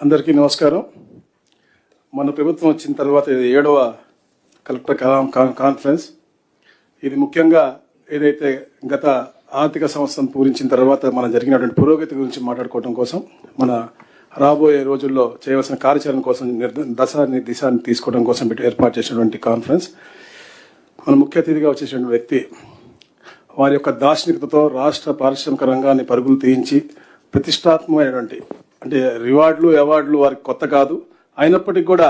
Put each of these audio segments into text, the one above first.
అందరికీ నమస్కారం. మన ప్రభుత్వం వచ్చిన తర్వాత ఇది 7వ కలెక్టర్ కాన్ఫరెన్స్. ఇది ముఖ్యంగా ఏదైతే గత ఆర్థిక సంవత్సరం పూరించిన తర్వాత మన జరిగినటువంటి పురోగతి గురించి మాట్లాడుకోవడం కోసం, మన రాబోయే రోజుల్లో చేయవలసిన కార్యాచరణ కోసం దిశాన్ని తీసుకోవడం కోసం ఏర్పాటు చేసినటువంటి కాన్ఫరెన్స్. మన ముఖ్య అతిథిగా వచ్చేసినటువంటి వ్యక్తి వారి యొక్క దార్శనికతతో రాష్ట్ర పారిశ్రామిక రంగాన్ని పరుగులు తీయించి ప్రతిష్టాత్మకమైనటువంటి అంటే రివార్డులు అవార్డులు వారికి కొత్త కాదు. అయినప్పటికీ కూడా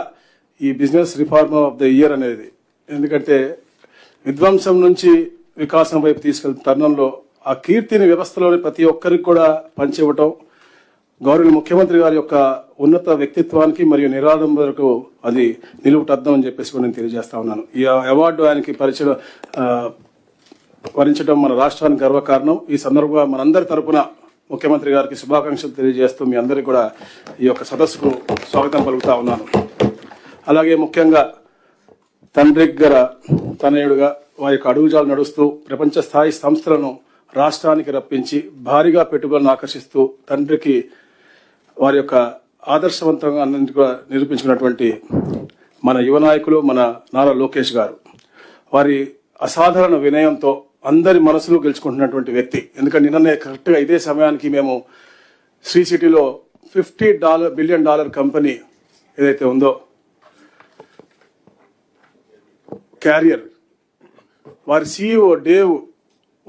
ఈ business reform of the year అనేది, ఎందుకంటే విధ్వంసం నుంచి వికాసం వైపు తీసుకెళ్తున్న తరుణంలో ఆ కీర్తిని వ్యవస్థలోని ప్రతి ఒక్కరికి కూడా పంచివ్వటం గౌరవ ముఖ్యమంత్రి గారి యొక్క ఉన్నత వ్యక్తిత్వానికి మరియు నిరాడంబరకు అది నిలువుటద్దం అని చెప్పేసి కూడా నేను తెలియజేస్తా ఉన్నాను. ఈ అవార్డు ఆయనకి వరించడం మన రాష్ట్రానికి గర్వకారణం. ఈ సందర్భంగా మనందరి తరపున ముఖ్యమంత్రి గారికి శుభాకాంక్షలు తెలియజేస్తూ మీ అందరికీ కూడా ఈ యొక్క సదస్సుకు స్వాగతం పలుకుతా ఉన్నాను. అలాగే ముఖ్యంగా తండ్రి దగ్గర తనయుడుగా వారి యొక్క అడుగుజాలు నడుస్తూ ప్రపంచ స్థాయి సంస్థలను రాష్ట్రానికి రప్పించి భారీగా పెట్టుబడులను ఆకర్షిస్తూ తండ్రికి వారి యొక్క ఆదర్శవంతంగా అన్నింటిగా నిరూపించుకున్నటువంటి మన యువ నాయకులు మన నారా లోకేష్ గారు, వారి అసాధారణ వినయంతో అందరి మనసులు గెలుచుకుంటున్నటువంటి వ్యక్తి. ఎందుకంటే నిన్ననే కరెక్ట్గా ఇదే సమయానికి మేము శ్రీ సిటీలో $50 బిలియన్ కంపెనీ ఏదైతే ఉందో క్యారియర్, వారి CEO డేవ్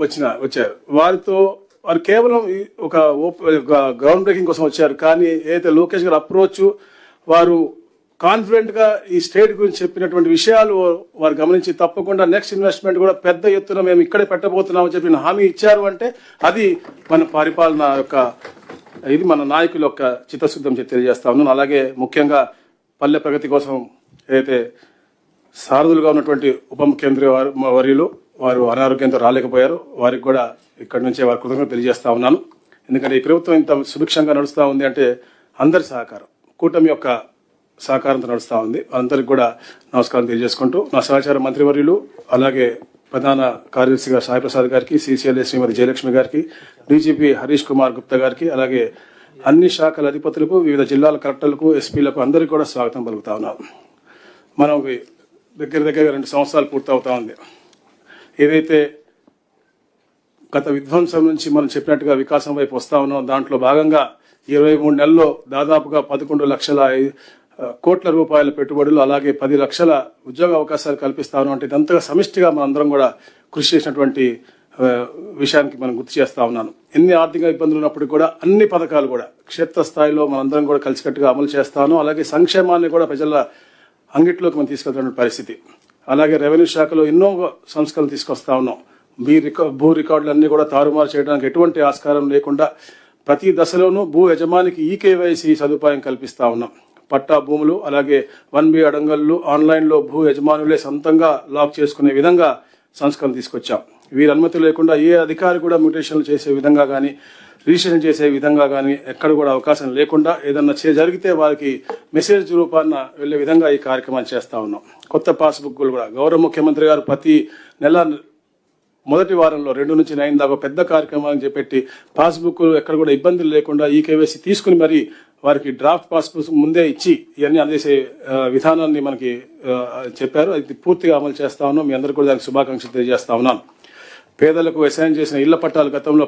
వచ్చారు. వారు కేవలం ఒక గ్రౌండ్ బ్రేకింగ్ కోసం వచ్చారు. కానీ ఏదైతే లోకేష్ గారు అప్రోచ్, వారు కాన్ఫిడెంట్ గా ఈ స్టేట్ గురించి చెప్పినటువంటి విషయాలు వారు గమనించి తప్పకుండా నెక్స్ట్ ఇన్వెస్ట్మెంట్ కూడా పెద్ద ఎత్తున మేము ఇక్కడే పెట్టబోతున్నామని చెప్పిన హామీ ఇచ్చారు. అంటే అది మన పరిపాలన యొక్క, ఇది మన నాయకుల యొక్క చిత్తశుద్ధం తెలియజేస్తా ఉన్నాను. అలాగే ముఖ్యంగా పల్లె ప్రగతి కోసం ఏదైతే సారథులుగా ఉన్నటువంటి ఉప ముఖ్యమంత్రి వర్యులు వారు అనారోగ్యంతో రాలేకపోయారు, వారికి కూడా ఇక్కడి నుంచే వారి కృతజ్ఞతలు తెలియజేస్తా ఉన్నాను. ఎందుకంటే ఈ ప్రభుత్వం ఇంత సుభిక్షంగా నడుస్తూ ఉంది అంటే అందరి సహకారం, కూటమి యొక్క సహకారంతో నడుస్తూ ఉంది. అందరికి కూడా నమస్కారం తెలియజేసుకుంటూ నా సహచార మంత్రివర్యులు, అలాగే ప్రధాన కార్యదర్శిగా సాయి ప్రసాద్ గారికి, CCLA శ్రీమతి జయలక్ష్మి గారికి, DGP హరీష్ కుమార్ గుప్తా గారికి, అలాగే అన్ని శాఖల అధిపతులకు, వివిధ జిల్లాల కలెక్టర్లకు, ఎస్పీలకు అందరికీ కూడా స్వాగతం పలుకుతా ఉన్నాం. మనం దగ్గర 2 సంవత్సరాలు పూర్తవుతా ఉంది. ఏదైతే గత విధ్వంసం నుంచి మనం చెప్పినట్టుగా వికాసం వైపు వస్తా ఉన్నాం, దాంట్లో భాగంగా 23 నెలల్లో దాదాపుగా 11 లక్షల కోట్ల రూపాయల పెట్టుబడులు, అలాగే 10 లక్షల ఉద్యోగ అవకాశాలు కల్పిస్తాను. అంటే ఇదంతగా సమిష్టిగా మనందరం కూడా కృషి చేసినటువంటి విషయానికి మనం గుర్తు చేస్తా ఉన్నాను. ఎన్ని ఆర్థిక ఇబ్బందులు ఉన్నప్పటికీ కూడా అన్ని పథకాలు కూడా క్షేత్రస్థాయిలో మనందరం కూడా కలిసికట్టుగా అమలు చేస్తాను. అలాగే సంక్షేమాన్ని కూడా ప్రజల అంగిట్లోకి మనం తీసుకెళ్తున్న పరిస్థితి. అలాగే రెవెన్యూ శాఖలో ఎన్నో సంస్కరణలు తీసుకొస్తా ఉన్నాం. భూ రికార్డులన్నీ కూడా తారుమారు చేయడానికి ఎటువంటి ఆస్కారం లేకుండా ప్రతి దశలోనూ భూ యజమానికి EKYC సదుపాయం కల్పిస్తా ఉన్నాం. పట్టా భూములు, అలాగే 1B అడంగళ్ళు ఆన్లైన్లో భూ యజమానులే సొంతంగా లాక్ చేసుకునే విధంగా సంస్కరణ తీసుకొచ్చాం. వీరి అనుమతి లేకుండా ఏ అధికారి కూడా మ్యూటేషన్లు చేసే విధంగా కానీ, రిజిస్ట్రేషన్ చేసే విధంగా కానీ ఎక్కడ కూడా అవకాశం లేకుండా ఏదన్నా జరిగితే వారికి మెసేజ్ రూపాన వెళ్లే విధంగా ఈ కార్యక్రమాన్ని చేస్తా ఉన్నాం. కొత్త పాస్బుక్లు కూడా గౌరవ ముఖ్యమంత్రి గారు ప్రతి నెల మొదటి వారంలో 2 నుంచి 9 దాకా పెద్ద కార్యక్రమాన్ని చేపట్టి పాస్బుక్ ఎక్కడ కూడా ఇబ్బందులు లేకుండా EKYC తీసుకుని మరి వారికి డ్రాఫ్ట్ పాస్బుక్ ముందే ఇచ్చి ఇవన్నీ అందేసే విధానాన్ని మనకి చెప్పారు. అది పూర్తిగా అమలు చేస్తా ఉన్నాం. మీ అందరికీ కూడా దానికి శుభాకాంక్షలు తెలియజేస్తా ఉన్నాను. పేదలకు అసైన్ చేసిన ఇళ్ల పట్టాలు గతంలో